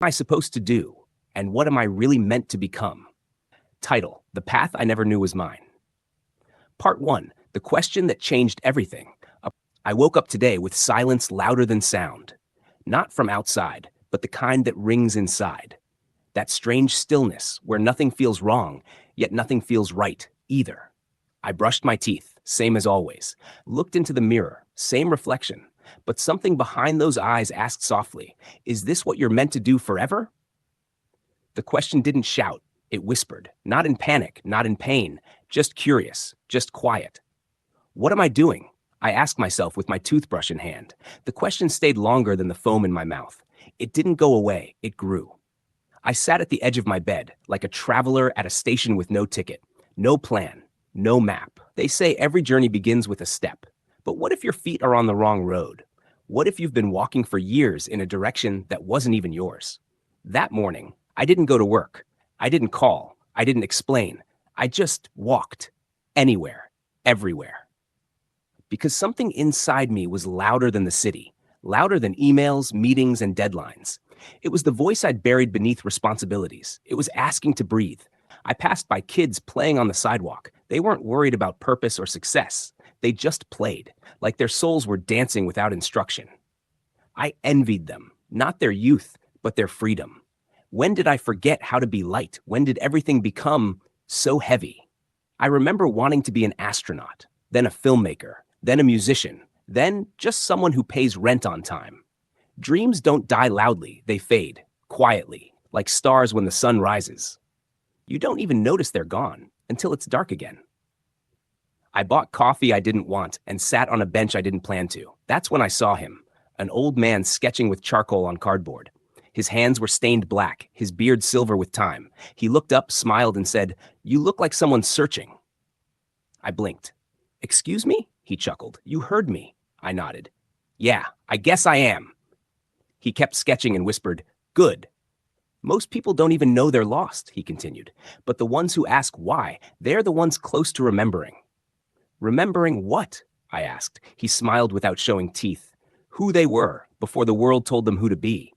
Am I supposed to do? And what am I really meant to become? Title: The Path I Never Knew Was Mine. Part 1: The Question That Changed Everything. I woke up today with silence louder than sound. Not from outside, but the kind that rings inside. That strange stillness where nothing feels wrong, yet nothing feels right either. I brushed my teeth, same as always. Looked into the mirror, same reflection. But something behind those eyes asked softly, "Is this what you're meant to do forever?" The question didn't shout, it whispered, not in panic, not in pain, just curious, just quiet. What am I doing? I asked myself with my toothbrush in hand. The question stayed longer than the foam in my mouth. It didn't go away, it grew. I sat at the edge of my bed, like a traveler at a station with no ticket, no plan, no map. They say every journey begins with a step. But what if your feet are on the wrong road? What if you've been walking for years in a direction that wasn't even yours? That morning, I didn't go to work. I didn't call. I didn't explain. I just walked. Anywhere. Everywhere. Because something inside me was louder than the city, louder than emails, meetings, and deadlines. It was the voice I'd buried beneath responsibilities. It was asking to breathe. I passed by kids playing on the sidewalk. They weren't worried about purpose or success. They just played, like their souls were dancing without instruction. I envied them, not their youth, but their freedom. When did I forget how to be light? When did everything become so heavy? I remember wanting to be an astronaut, then a filmmaker, then a musician, then just someone who pays rent on time. Dreams don't die loudly, they fade, quietly, like stars when the sun rises. You don't even notice they're gone until it's dark again. I bought coffee I didn't want and sat on a bench I didn't plan to. That's when I saw him, an old man sketching with charcoal on cardboard. His hands were stained black, his beard silver with time. He looked up, smiled, and said, "You look like someone searching." I blinked. "Excuse me?" He chuckled. "You heard me." I nodded. "Yeah, I guess I am." He kept sketching and whispered, "Good." "Most people don't even know they're lost," he continued. "But the ones who ask why, they're the ones close to remembering." "Remembering what?" I asked. He smiled without showing teeth. "Who they were, before the world told them who to be."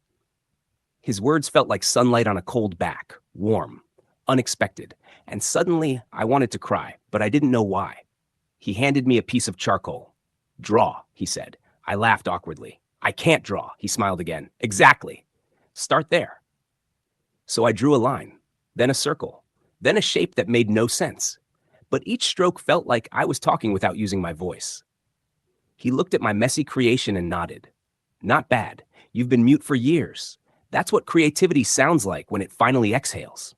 His words felt like sunlight on a cold back, warm, unexpected, and suddenly I wanted to cry, but I didn't know why. He handed me a piece of charcoal. "Draw," he said. I laughed awkwardly. "I can't draw," he smiled again. "Exactly. Start there." So I drew a line, then a circle, then a shape that made no sense. But each stroke felt like I was talking without using my voice. He looked at my messy creation and nodded. "Not bad. You've been mute for years. That's what creativity sounds like when it finally exhales."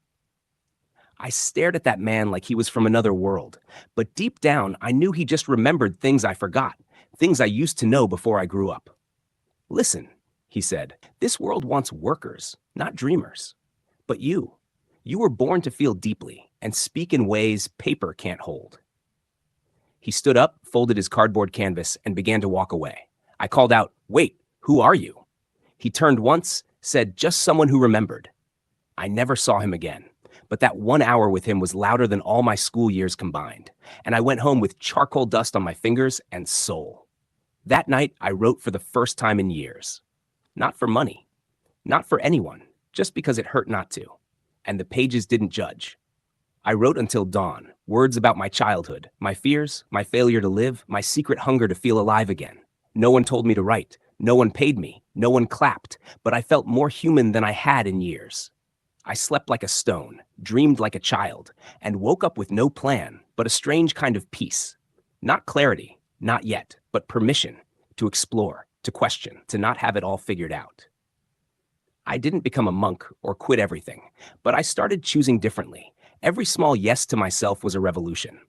I stared at that man like he was from another world, but deep down I knew he just remembered things I forgot, things I used to know before I grew up. "Listen," he said, "this world wants workers, not dreamers. But you were born to feel deeply and speak in ways paper can't hold." He stood up, folded his cardboard canvas, and began to walk away. I called out, "Wait, who are you?" He turned once, said, "Just someone who remembered." I never saw him again, but that 1 hour with him was louder than all my school years combined, and I went home with charcoal dust on my fingers and soul. That night, I wrote for the first time in years. Not for money, not for anyone, just because it hurt not to. And the pages didn't judge. I wrote until dawn, words about my childhood, my fears, my failure to live, my secret hunger to feel alive again. No one told me to write. No one paid me. No one clapped. But I felt more human than I had in years. I slept like a stone, dreamed like a child, and woke up with no plan, but a strange kind of peace. Not clarity, not yet, but permission to explore, to question, to not have it all figured out. I didn't become a monk or quit everything, but I started choosing differently. Every small yes to myself was a revolution.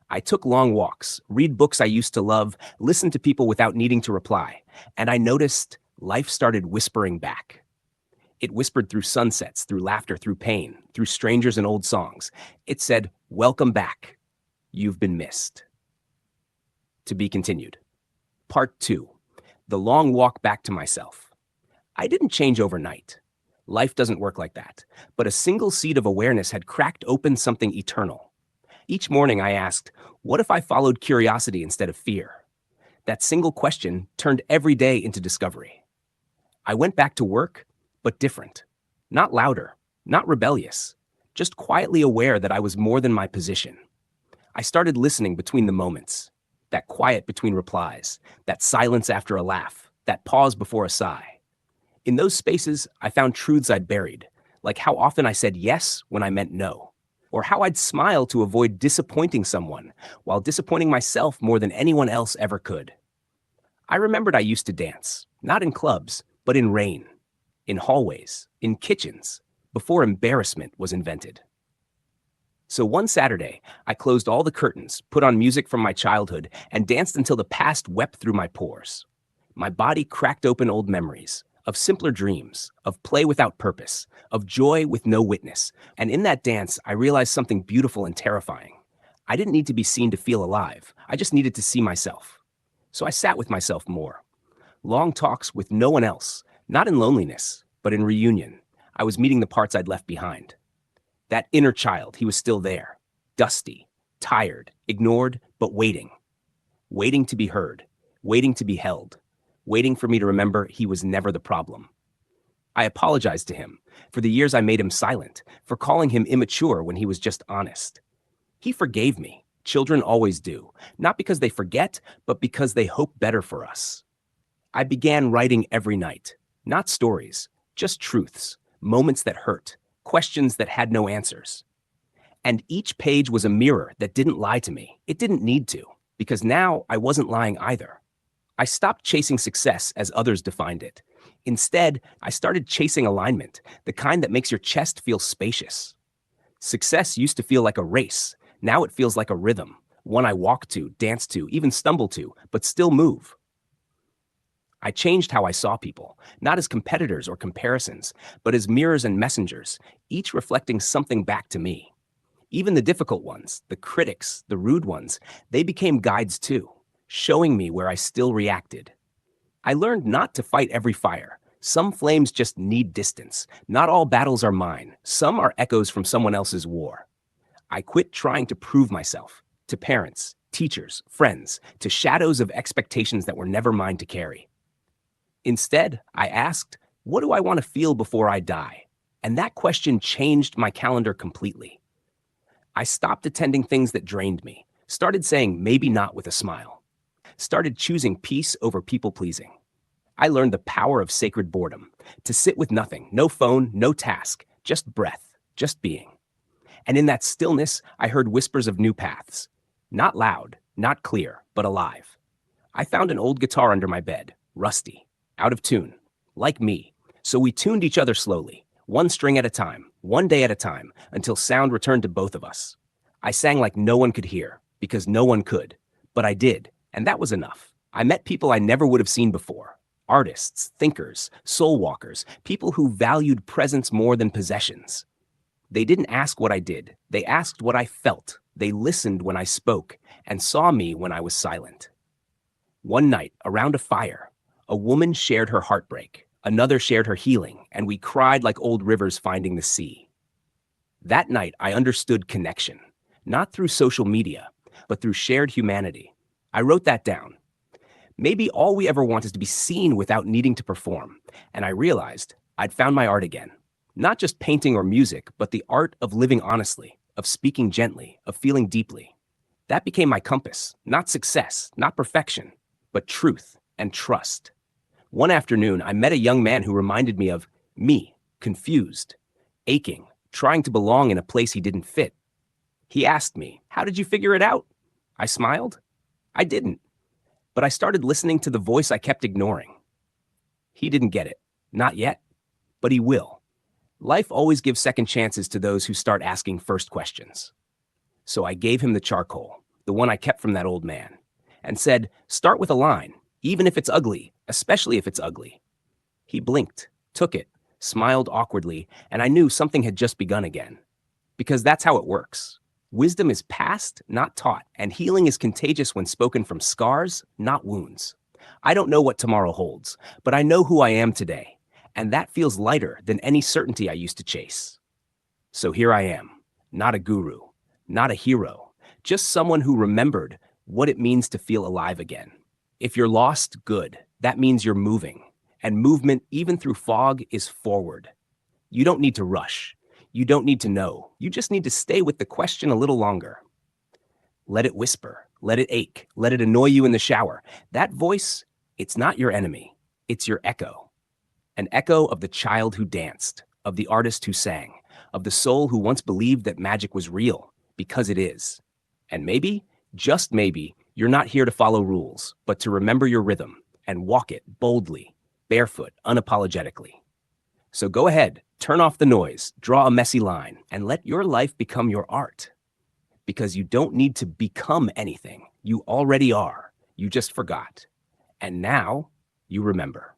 I took long walks, read books I used to love, listen to people without needing to reply, and I noticed life started whispering back. It whispered through sunsets, through laughter, through pain, through strangers and old songs. It said, "Welcome back. You've been missed." To be continued. Part 2. The long walk back to myself. I didn't change overnight. Life doesn't work like that. But a single seed of awareness had cracked open something eternal. Each morning I asked, what if I followed curiosity instead of fear? That single question turned every day into discovery. I went back to work, but different. Not louder, not rebellious, just quietly aware that I was more than my position. I started listening between the moments, that quiet between replies, that silence after a laugh, that pause before a sigh. In those spaces, I found truths I'd buried, like how often I said yes when I meant no, or how I'd smile to avoid disappointing someone while disappointing myself more than anyone else ever could. I remembered I used to dance, not in clubs, but in rain, in hallways, in kitchens, before embarrassment was invented. So one Saturday, I closed all the curtains, put on music from my childhood, and danced until the past wept through my pores. My body cracked open old memories of simpler dreams, of play without purpose, of joy with no witness. And in that dance, I realized something beautiful and terrifying. I didn't need to be seen to feel alive. I just needed to see myself. So I sat with myself more. Long talks with no one else, not in loneliness, but in reunion. I was meeting the parts I'd left behind. That inner child, he was still there, dusty, tired, ignored, but waiting. Waiting to be heard, waiting to be held, waiting for me to remember he was never the problem. I apologized to him for the years I made him silent, for calling him immature when he was just honest. He forgave me. Children always do, not because they forget, but because they hope better for us. I began writing every night, not stories, just truths, moments that hurt, questions that had no answers. And each page was a mirror that didn't lie to me. It didn't need to, because now I wasn't lying either. I stopped chasing success as others defined it. Instead, I started chasing alignment, the kind that makes your chest feel spacious. Success used to feel like a race. Now it feels like a rhythm, one I walk to, dance to, even stumble to, but still move. I changed how I saw people, not as competitors or comparisons, but as mirrors and messengers, each reflecting something back to me. Even the difficult ones, the critics, the rude ones, they became guides too, showing me where I still reacted. I learned not to fight every fire. Some flames just need distance. Not all battles are mine. Some are echoes from someone else's war. I quit trying to prove myself to parents, teachers, friends, to shadows of expectations that were never mine to carry. Instead, I asked, what do I want to feel before I die? And that question changed my calendar completely. I stopped attending things that drained me, started saying maybe not with a smile, started choosing peace over people pleasing. I learned the power of sacred boredom, to sit with nothing, no phone, no task, just breath, just being. And in that stillness, I heard whispers of new paths. Not loud, not clear, but alive. I found an old guitar under my bed, rusty, out of tune, like me. So we tuned each other slowly, one string at a time, one day at a time, until sound returned to both of us. I sang like no one could hear, because no one could. But I did, and that was enough. I met people I never would have seen before. Artists, thinkers, soul walkers, people who valued presence more than possessions. They didn't ask what I did. They asked what I felt. They listened when I spoke and saw me when I was silent. One night, around a fire, a woman shared her heartbreak. Another shared her healing, and we cried like old rivers finding the sea. That night, I understood connection, not through social media, but through shared humanity. I wrote that down. Maybe all we ever want is to be seen without needing to perform, and I realized I'd found my art again. Not just painting or music, but the art of living honestly, of speaking gently, of feeling deeply. That became my compass, not success, not perfection, but truth and trust. One afternoon, I met a young man who reminded me of me, confused, aching, trying to belong in a place he didn't fit. He asked me, "How did you figure it out?" I smiled. I didn't, but I started listening to the voice I kept ignoring. He didn't get it, not yet, but he will. Life always gives second chances to those who start asking first questions. So I gave him the charcoal, the one I kept from that old man, and said, start with a line, even if it's ugly, especially if it's ugly. He blinked, took it, smiled awkwardly, and I knew something had just begun again. Because that's how it works. Wisdom is passed, not taught, and healing is contagious when spoken from scars, not wounds. I don't know what tomorrow holds, but I know who I am today, and that feels lighter than any certainty I used to chase. So here I am, not a guru, not a hero, just someone who remembered what it means to feel alive again. If you're lost, good. That means you're moving. And movement, even through fog, is forward. You don't need to rush. You don't need to know. You just need to stay with the question a little longer. Let it whisper. Let it ache. Let it annoy you in the shower. That voice, it's not your enemy. It's your echo. An echo of the child who danced, of the artist who sang, of the soul who once believed that magic was real, because it is. And maybe, just maybe, you're not here to follow rules, but to remember your rhythm and walk it boldly, barefoot, unapologetically. So go ahead, turn off the noise, draw a messy line, and let your life become your art. Because you don't need to become anything. You already are. You just forgot. And now you remember.